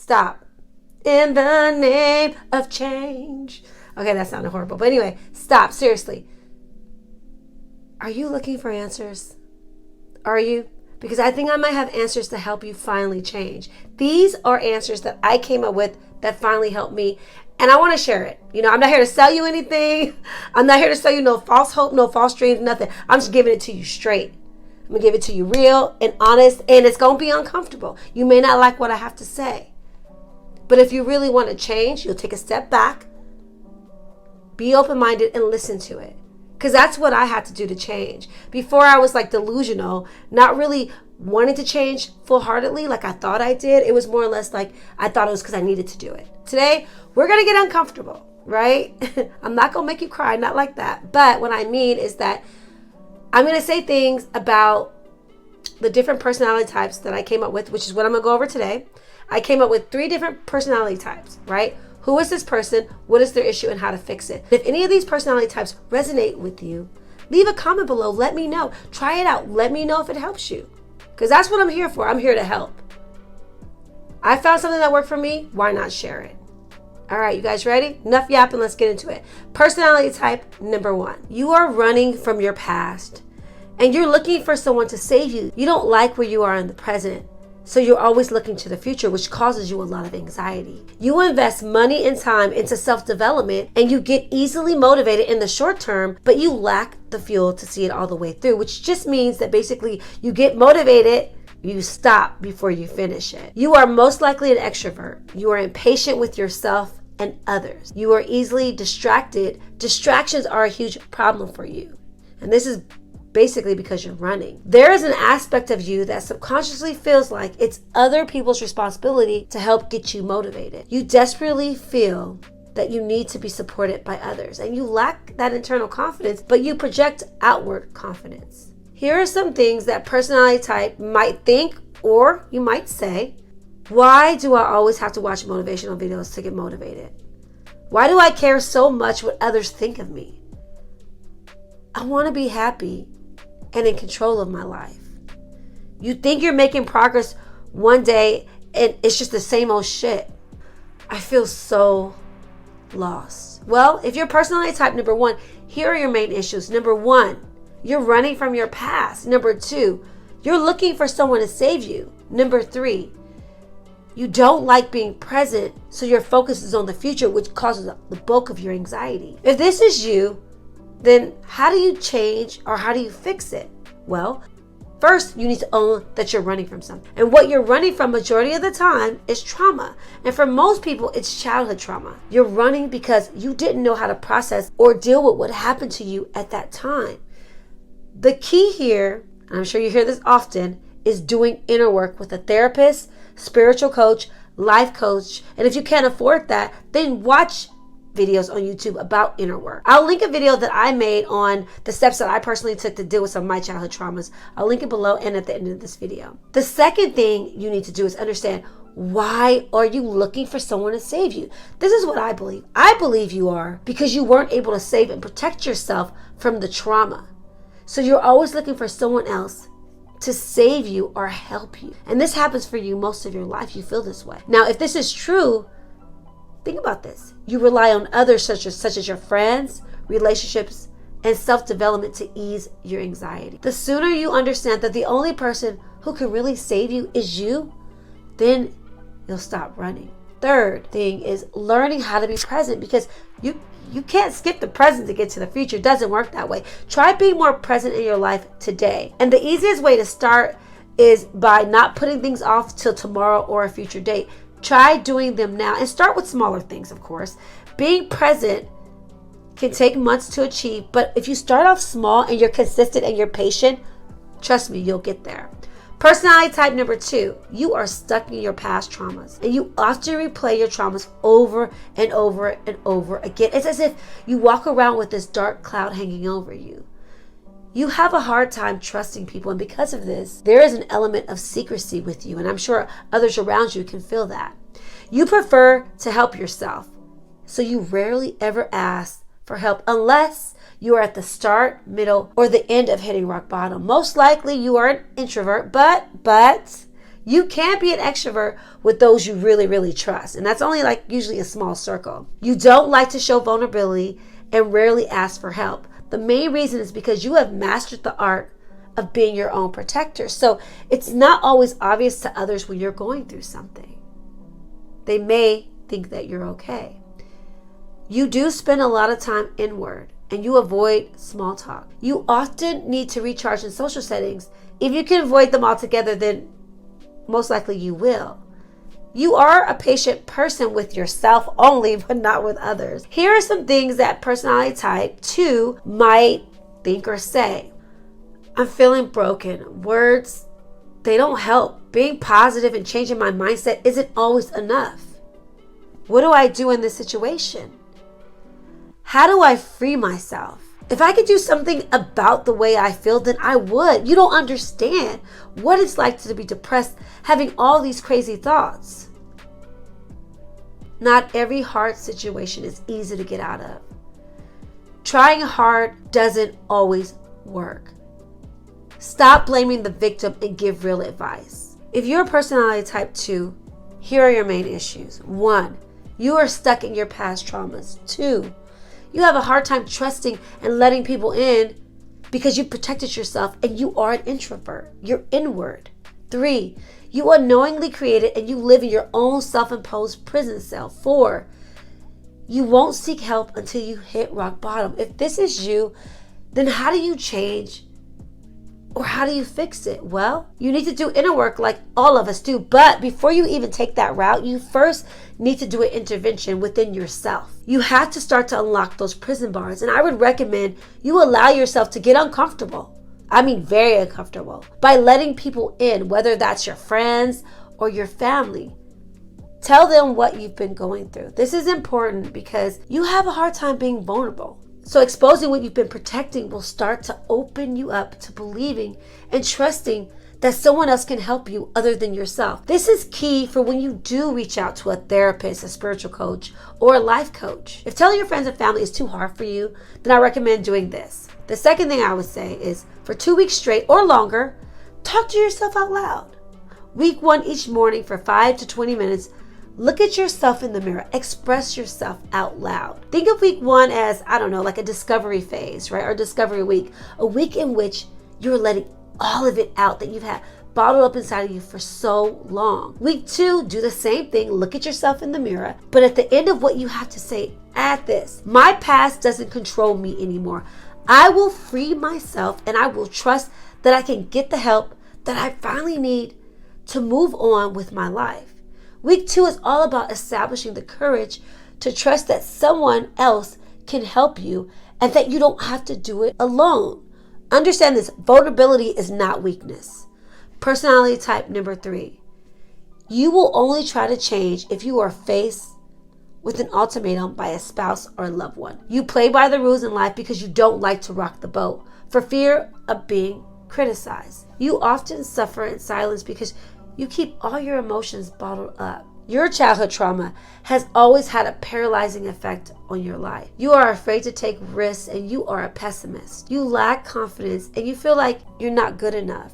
Stop. In the name of change. Okay, that sounded horrible. But anyway, stop. Seriously. Are you looking for answers? Are you? Because I think I might have answers to help you finally change. These are answers that I came up with that finally helped me. And I want to share it. You know, I'm not here to sell you anything. I'm not here to sell you no false hope, no false dreams, nothing. I'm just giving it to you straight. I'm going to give it to you real and honest. And it's going to be uncomfortable. You may not like what I have to say. But if you really want to change, you'll take a step back. Be open-minded and listen to it. Because that's what I had to do to change. Before I was like delusional, not really wanting to change full-heartedly like I thought I did. It was more or less like I thought it was because I needed to do it. Today, we're going to get uncomfortable, right? I'm not going to make you cry, not like that. But what I mean is that I'm going to say things about the different personality types that I came up with, which is what I'm going to go over today. I came up with 3 different personality types, right? Who is this person? What is their issue and how to fix it? If any of these personality types resonate with you, leave a comment below. Let me know. Try it out. Let me know if it helps you. Because that's what I'm here for. I'm here to help. I found something that worked for me. Why not share it? All right, you guys ready? Enough yapping. Let's get into it. Personality type number 1. You are running from your past and you're looking for someone to save you. You don't like where you are in the present. So you're always looking to the future, which causes you a lot of anxiety. You invest money and time into self-development and you get easily motivated in the short term, but you lack the fuel to see it all the way through, which just means that basically you get motivated, you stop before you finish it. You are most likely an extrovert. You are impatient with yourself and others. You are easily distracted. Distractions are a huge problem for you. And this is basically because you're running. There is an aspect of you that subconsciously feels like it's other people's responsibility to help get you motivated. You desperately feel that you need to be supported by others and you lack that internal confidence, but you project outward confidence. Here are some things that personality type might think, or you might say, why do I always have to watch motivational videos to get motivated? Why do I care so much what others think of me? I want to be happy and in control of my life. You think you're making progress one day and it's just the same old shit. I feel so lost. Well, if you're personality type number 1, here are your main issues. Number 1, you're running from your past. Number 2, you're looking for someone to save you. Number 3, you don't like being present, so your focus is on the future, which causes the bulk of your anxiety. If this is you, then how do you change or how do you fix it? Well, first you need to own that you're running from something. And what you're running from majority of the time is trauma. And for most people, it's childhood trauma. You're running because you didn't know how to process or deal with what happened to you at that time. The key here, and I'm sure you hear this often, is doing inner work with a therapist, spiritual coach, life coach. And if you can't afford that, then watch videos on YouTube about inner work. I'll link a video that I made on the steps that I personally took to deal with some of my childhood traumas. I'll link it below and at the end of this video. The second thing you need to do is understand, why are you looking for someone to save you? This is what I believe. I believe you are because you weren't able to save and protect yourself from the trauma. So you're always looking for someone else to save you or help you. And this happens for you most of your life. You feel this way. Now, if this is true, think about this. You rely on others such as your friends, relationships, and self-development to ease your anxiety. The sooner you understand that the only person who can really save you is you, then you'll stop running. Third thing is learning how to be present, because you can't skip the present to get to the future. It doesn't work that way. Try being more present in your life today. And the easiest way to start is by not putting things off till tomorrow or a future date. Try doing them now and start with smaller things, of course. Being present can take months to achieve, but if you start off small and you're consistent and you're patient, trust me, you'll get there. Personality type number 2, you are stuck in your past traumas and you often replay your traumas over and over and over again. It's as if you walk around with this dark cloud hanging over you. You have a hard time trusting people, and because of this, there is an element of secrecy with you, and I'm sure others around you can feel that. You prefer to help yourself, so you rarely ever ask for help unless you are at the start, middle, or the end of hitting rock bottom. Most likely you are an introvert, but You can't be an extrovert with those you really, really trust. And that's only like usually a small circle. You don't like to show vulnerability and rarely ask for help. The main reason is because you have mastered the art of being your own protector. So it's not always obvious to others when you're going through something. They may think that you're okay. You do spend a lot of time inward and you avoid small talk. You often need to recharge in social settings. If you can avoid them altogether, then most likely you will. You are a patient person with yourself only, but not with others. Here are some things that personality type 2 might think or say. I'm feeling broken. Words, they don't help. Being positive and changing my mindset isn't always enough. What do I do in this situation? How do I free myself? If I could do something about the way I feel, then I would. You don't understand what it's like to be depressed, having all these crazy thoughts. Not every hard situation is easy to get out of. Trying hard doesn't always work. Stop blaming the victim and give real advice. If you're a personality type 2, here are your main issues. 1, you are stuck in your past traumas. 2, you have a hard time trusting and letting people in because you protected yourself and you are an introvert. You're inward. 3, you unknowingly created and you live in your own self-imposed prison cell. 4, you won't seek help until you hit rock bottom. If this is you, then how do you change? Or how do you fix it? Well, you need to do inner work like all of us do. But before you even take that route, you first need to do an intervention within yourself. You have to start to unlock those prison bars. And I would recommend you allow yourself to get uncomfortable. I mean, very uncomfortable. By letting people in, whether that's your friends or your family. Tell them what you've been going through. This is important because you have a hard time being vulnerable. So exposing what you've been protecting will start to open you up to believing and trusting that someone else can help you other than yourself. This is key for when you do reach out to a therapist, a spiritual coach, or a life coach. If telling your friends and family is too hard for you, then I recommend doing this. The second thing I would say is for 2 weeks straight or longer, talk to yourself out loud. Week 1 each morning for 5 to 20 minutes, look at yourself in the mirror. Express yourself out loud. Think of week 1 as, I don't know, like a discovery phase, right? Or discovery week. A week in which you're letting all of it out that you've had bottled up inside of you for so long. Week 2, do the same thing. Look at yourself in the mirror. But at the end of what you have to say, add this. My past doesn't control me anymore. I will free myself and I will trust that I can get the help that I finally need to move on with my life. Week 2 is all about establishing the courage to trust that someone else can help you and that you don't have to do it alone. Understand this, vulnerability is not weakness. Personality type number 3. You will only try to change if you are faced with an ultimatum by a spouse or a loved one. You play by the rules in life because you don't like to rock the boat for fear of being criticized. You often suffer in silence because you keep all your emotions bottled up. Your childhood trauma has always had a paralyzing effect on your life. You are afraid to take risks and you are a pessimist. You lack confidence and you feel like you're not good enough,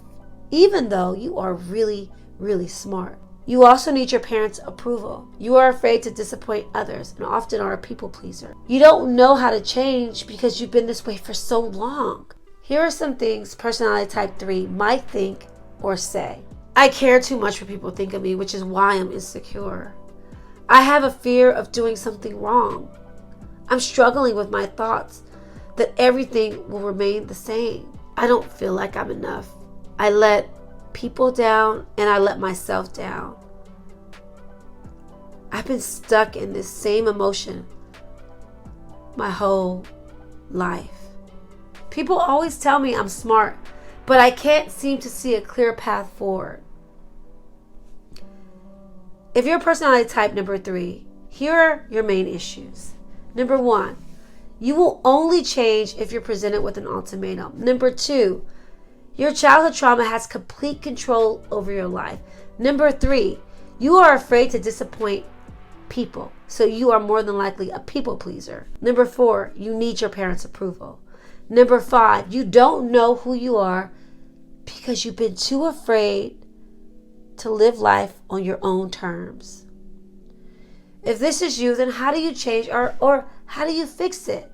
even though you are really, really smart. You also need your parents' approval. You are afraid to disappoint others and often are a people pleaser. You don't know how to change because you've been this way for so long. Here are some things personality type 3 might think or say. I care too much what people think of me, which is why I'm insecure. I have a fear of doing something wrong. I'm struggling with my thoughts that everything will remain the same. I don't feel like I'm enough. I let people down and I let myself down. I've been stuck in this same emotion my whole life. People always tell me I'm smart, but I can't seem to see a clear path forward. If you're personality type number 3, here are your main issues. Number 1, you will only change if you're presented with an ultimatum. Number 2, your childhood trauma has complete control over your life. Number 3, you are afraid to disappoint people, so you are more than likely a people pleaser. Number 4, you need your parents' approval. Number 5, you don't know who you are because you've been too afraid to live life on your own terms. If this is you, then how do you change or how do you fix it?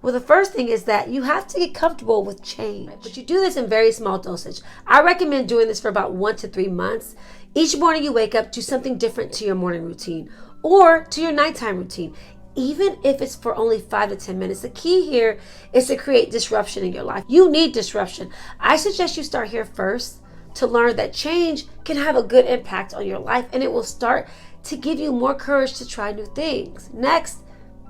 Well, the first thing is that you have to get comfortable with change. But you do this in very small dosage. I recommend doing this for about 1 to 3 months. Each morning you wake up, do something different to your morning routine or to your nighttime routine, even if it's for only 5 to 10 minutes. The key here is to create disruption in your life. You need disruption. I suggest you start here first to learn that change can have a good impact on your life, and it will start to give you more courage to try new things. Next,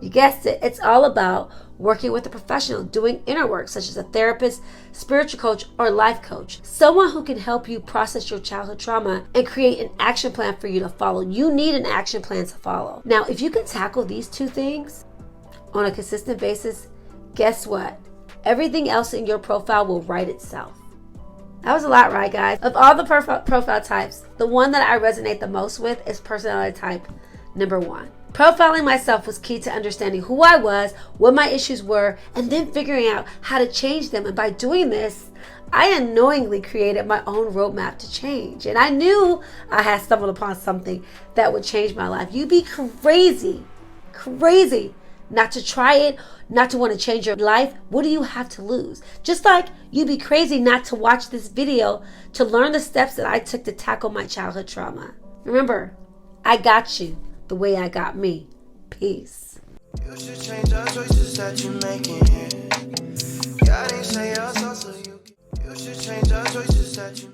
you guessed it, it's all about working with a professional, doing inner work such as a therapist, spiritual coach, or life coach. Someone who can help you process your childhood trauma and create an action plan for you to follow. You need an action plan to follow. Now, if you can tackle these 2 things on a consistent basis, guess what? Everything else in your profile will write itself. That was a lot, right, guys? Of all the profile types, the one that I resonate the most with is personality type number 1. Profiling myself was key to understanding who I was, what my issues were, and then figuring out how to change them. And by doing this, I unknowingly created my own roadmap to change. And I knew I had stumbled upon something that would change my life. You'd be crazy not to try it, not to want to change your life. What do you have to lose? Just like you'd be crazy not to watch this video to learn the steps that I took to tackle my childhood trauma. Remember, I got you the way I got me. Peace. You should change the choices that you're making here. God ain't say us, so you should change the choices that you